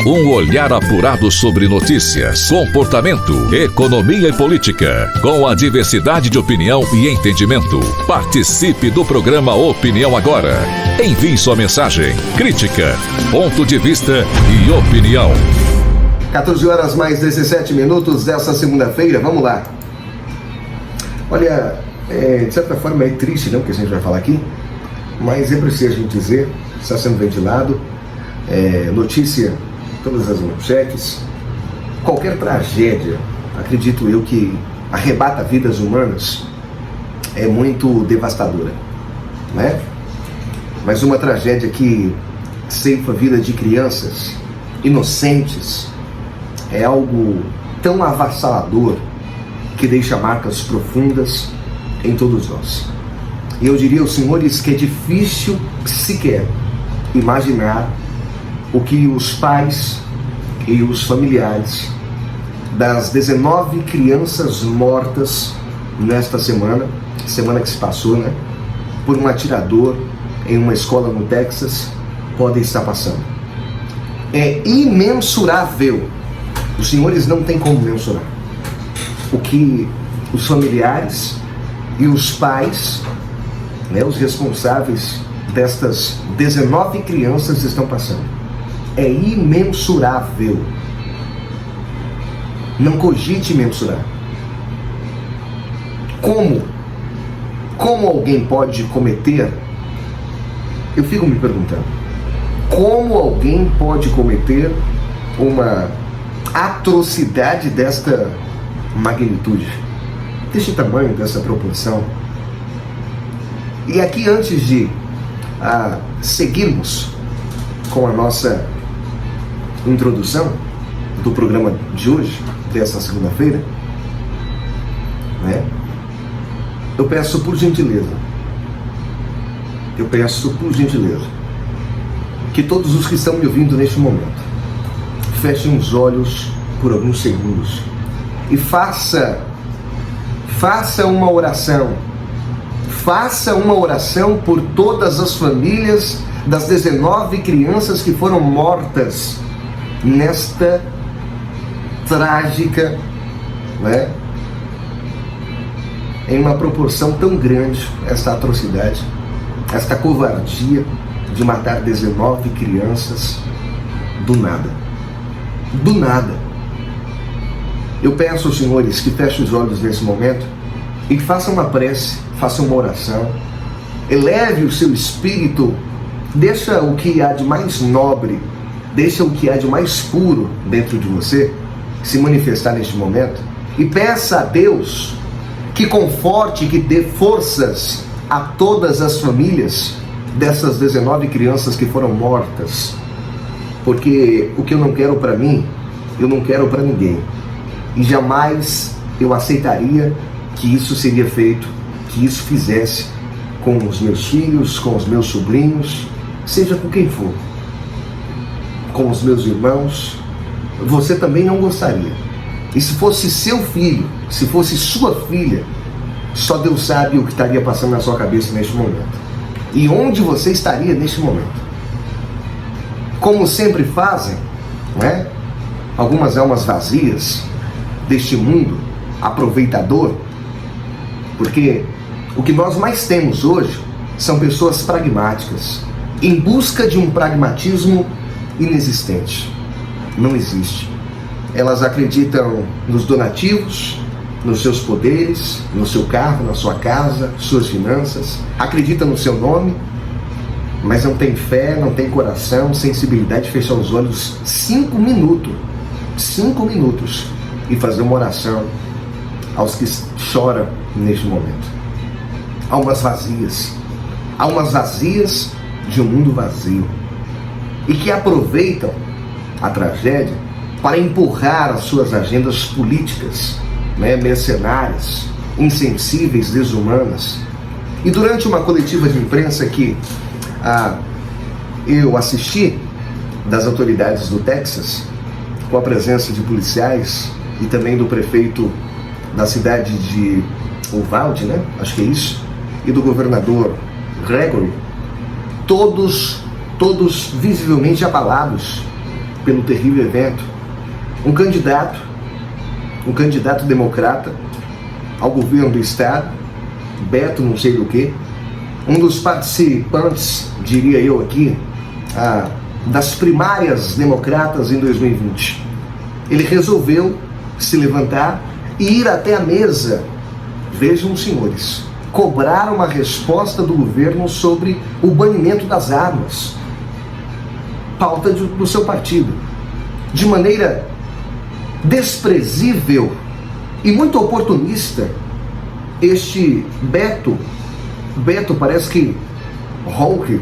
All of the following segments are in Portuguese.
Um olhar apurado sobre notícias, comportamento, economia e política, com a diversidade de opinião e entendimento. Participe do programa Opinião Agora. Envie sua mensagem, crítica, ponto de vista e opinião. 14 horas mais 17 minutos dessa segunda-feira, vamos lá. Olha, de certa forma é triste, não, o que a gente vai falar aqui, mas é preciso a gente dizer, está sendo ventilado, notícia, todas as manchetes, qualquer tragédia, acredito eu que arrebata vidas humanas, é muito devastadora, né? Mas uma tragédia que ceifa a vida de crianças inocentes é algo tão avassalador que deixa marcas profundas em todos nós. E eu diria aos senhores que é difícil sequer imaginar o que os pais e os familiares das 19 crianças mortas nesta semana que se passou, né, por um atirador em uma escola no Texas, podem estar passando. É imensurável. Os senhores não têm como mensurar o que os familiares e os pais, né, os responsáveis destas 19 crianças estão passando. É imensurável. Não cogite mensurar. Como alguém pode cometer? Eu fico me perguntando. Como alguém pode cometer uma atrocidade desta magnitude, deste tamanho, dessa proporção? E aqui, antes de seguirmos com a nossa introdução do programa de hoje, desta segunda-feira, né, eu peço por gentileza, que todos os que estão me ouvindo neste momento fechem os olhos por alguns segundos e faça uma oração. Faça uma oração por todas as famílias das 19 crianças que foram mortas nesta trágica, né, em uma proporção tão grande, esta atrocidade, esta covardia de matar 19 crianças do nada. Do nada. Eu peço aos senhores que fechem os olhos nesse momento e que façam uma prece, façam uma oração, eleve o seu espírito, deixa o que há de mais nobre, deixa o que há de mais puro dentro de você se manifestar neste momento e peça a Deus que conforte, que dê forças a todas as famílias dessas 19 crianças que foram mortas, porque o que eu não quero para mim, eu não quero para ninguém, e jamais eu aceitaria que isso seria feito, que isso fizesse com os meus filhos, com os meus sobrinhos, seja com quem for, com os meus irmãos. Você também não gostaria. E se fosse seu filho, se fosse sua filha, só Deus sabe o que estaria passando na sua cabeça neste momento. E onde você estaria neste momento. Como sempre fazem, né, algumas almas vazias deste mundo aproveitador, porque o que nós mais temos hoje são pessoas pragmáticas, em busca de um pragmatismo inexistente. Não existe. Elas acreditam nos donativos, nos seus poderes, no seu carro, na sua casa, suas finanças, acreditam no seu nome, mas não tem fé, não tem coração, sensibilidade de fechar os olhos 5 minutos e fazer uma oração aos que choram neste momento. Almas vazias de um mundo vazio, e que aproveitam a tragédia para empurrar as suas agendas políticas, né, mercenárias, insensíveis, desumanas. E durante uma coletiva de imprensa que eu assisti, das autoridades do Texas, com a presença de policiais e também do prefeito da cidade de Uvalde, né? Acho que é isso, e do governador Gregory, todos visivelmente abalados pelo terrível evento, um candidato democrata ao governo do estado, Beto não sei do que, um dos participantes, diria eu aqui, das primárias democratas em 2020. Ele resolveu se levantar e ir até a mesa, vejam senhores, cobrar uma resposta do governo sobre o banimento das armas, pauta do seu partido, de maneira desprezível e muito oportunista. Este Beto parece que Hulk,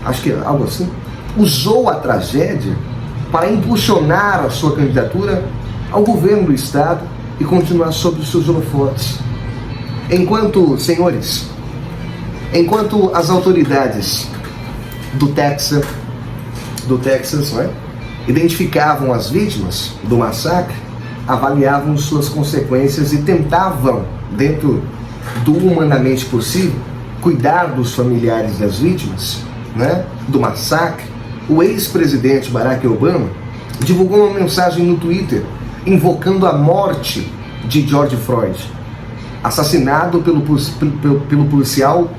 acho que é algo assim, usou a tragédia para impulsionar a sua candidatura ao governo do estado e continuar sob os seus holofotes. Enquanto as autoridades do Texas, não é? Identificavam as vítimas do massacre, avaliavam suas consequências e tentavam, dentro do humanamente possível, cuidar dos familiares das vítimas, né, do massacre, o ex-presidente Barack Obama divulgou uma mensagem no Twitter invocando a morte de George Floyd, assassinado pelo policial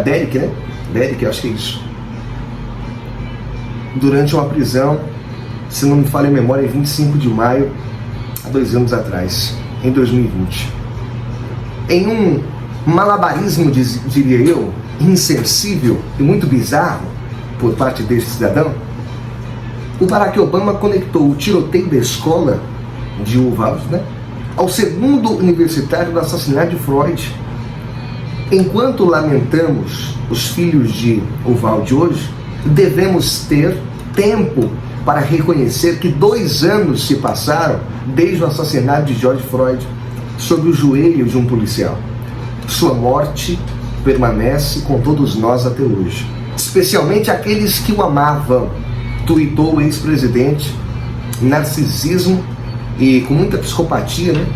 Derek, né? Derek, acho que é isso. Durante uma prisão, se não me falha a memória, em 25 de maio, há 2 anos atrás, em 2020. Em um malabarismo, diria eu, insensível e muito bizarro por parte deste cidadão, o Barack Obama conectou o tiroteio da escola de Uvalde, né, ao segundo universitário do assassinato de Floyd. Enquanto lamentamos os filhos de Uvalde hoje, devemos ter tempo para reconhecer que 2 anos se passaram desde o assassinato de George Floyd sob o joelho de um policial. Sua morte permanece com todos nós até hoje, especialmente aqueles que o amavam, tuitou o ex-presidente. Narcisismo e com muita psicopatia, né,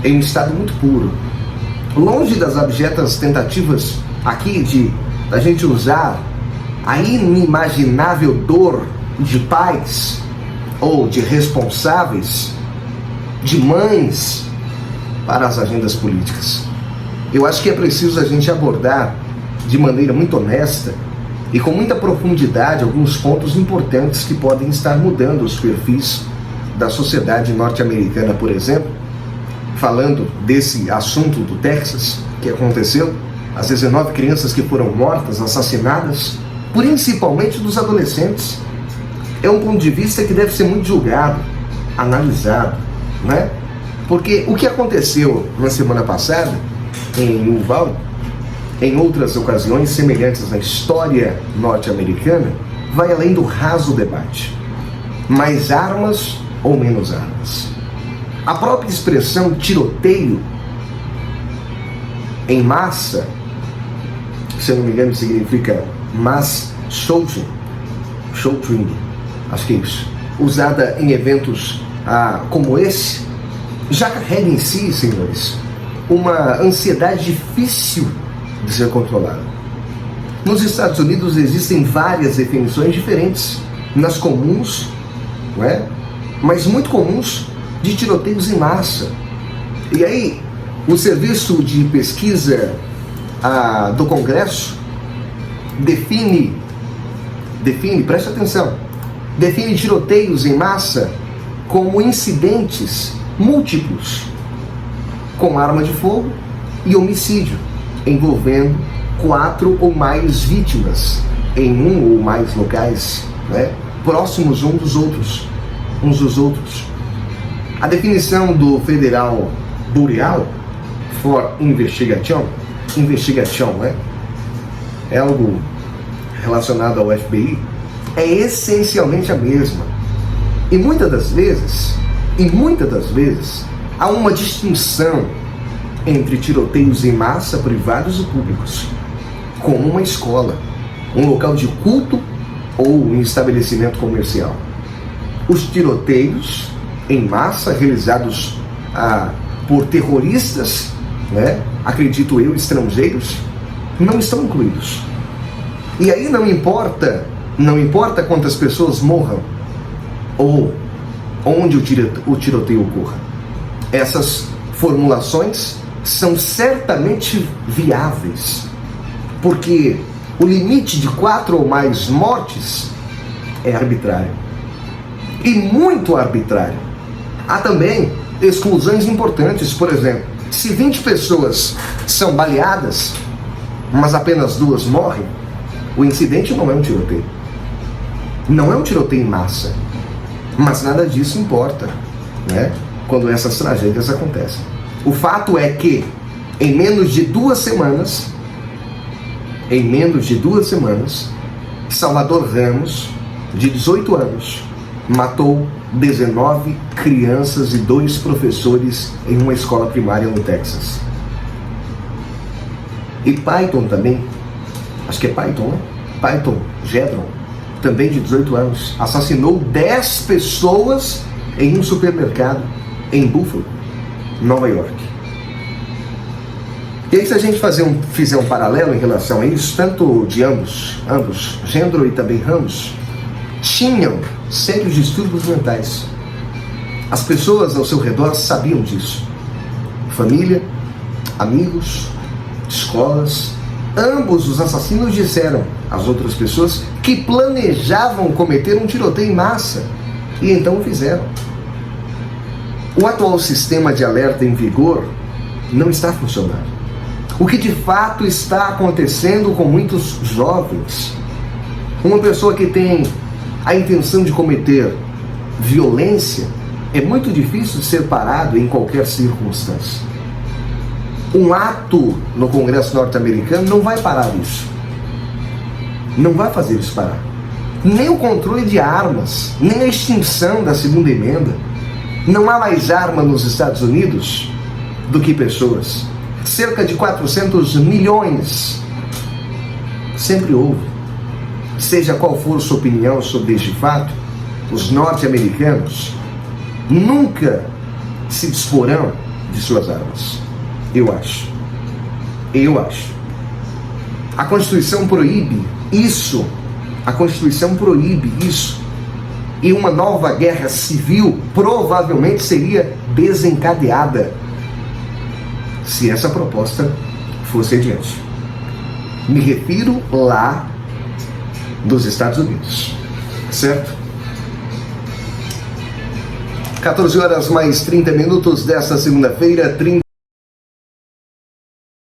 em um estado muito puro. Longe das abjetas tentativas aqui da gente usar a inimaginável dor de pais ou de responsáveis, de mães, para as agendas políticas. Eu acho que é preciso a gente abordar de maneira muito honesta e com muita profundidade alguns pontos importantes que podem estar mudando os perfis da sociedade norte-americana, por exemplo, falando desse assunto do Texas que aconteceu, as 19 crianças que foram mortas, assassinadas, principalmente dos adolescentes. É um ponto de vista que deve ser muito julgado, analisado, né? Porque o que aconteceu na semana passada em Uvalde, em outras ocasiões semelhantes na história norte-americana, vai além do raso debate. Mais armas ou menos armas? A própria expressão tiroteio em massa, se eu não me engano significa mass shooting, acho que é isso, usada em eventos como esse, já carrega em si, senhores, uma ansiedade difícil de ser controlada. Nos Estados Unidos existem várias definições diferentes, nas comuns, não é? Mas muito comuns, de tiroteios em massa. E aí, o serviço de pesquisa do Congresso define, preste atenção, define tiroteios em massa como incidentes múltiplos com arma de fogo e homicídio, envolvendo 4 ou mais vítimas em um ou mais locais, né, próximos uns dos outros. A definição do Federal Bureau for Investigation, né, é algo relacionado ao FBI, é essencialmente a mesma. E muitas das vezes, há uma distinção entre tiroteios em massa, privados e públicos, como uma escola, um local de culto ou um estabelecimento comercial. Os tiroteios em massa realizados por terroristas, né, acredito eu, estrangeiros, não estão incluídos. E aí não importa quantas pessoas morram, ou onde o tiroteio ocorra. Essas formulações são certamente viáveis, porque o limite de 4 ou mais mortes é arbitrário, e muito arbitrário. Há também exclusões importantes. Por exemplo, se 20 pessoas são baleadas, mas apenas 2 morrem, o incidente não é um tiroteio. Não é um tiroteio em massa. Mas nada disso importa, né, quando essas tragédias acontecem. O fato é que, em menos de 2 semanas, Salvador Ramos, de 18 anos, matou 19 crianças e 2 professores em uma escola primária no Texas. E Payton também, acho que é Payton, né? Payton Gedron, também de 18 anos, assassinou 10 pessoas em um supermercado em Buffalo, Nova York. E aí, se a gente fizer um paralelo em relação a isso, tanto de ambos, Gendron e também Ramos, tinham sérios distúrbios mentais. As pessoas ao seu redor sabiam disso. Família, amigos, escolas, ambos os assassinos disseram às outras pessoas que planejavam cometer um tiroteio em massa, e então o fizeram. O atual sistema de alerta em vigor não está funcionando. O que de fato está acontecendo com muitos jovens? Uma pessoa que tem a intenção de cometer violência, é muito difícil de ser parado em qualquer circunstância. Um ato no Congresso norte-americano não vai parar isso. Não vai fazer isso parar. Nem o controle de armas, nem a extinção da segunda emenda. Não há mais arma nos Estados Unidos do que pessoas. Cerca de 400 milhões. Sempre houve. Seja qual for sua opinião sobre este fato, os norte-americanos nunca se disporão de suas armas. Eu acho. A Constituição proíbe isso. A Constituição proíbe isso. E uma nova guerra civil provavelmente seria desencadeada se essa proposta fosse adiante. Me refiro lá dos Estados Unidos, certo? 14 horas mais 30 minutos desta segunda-feira,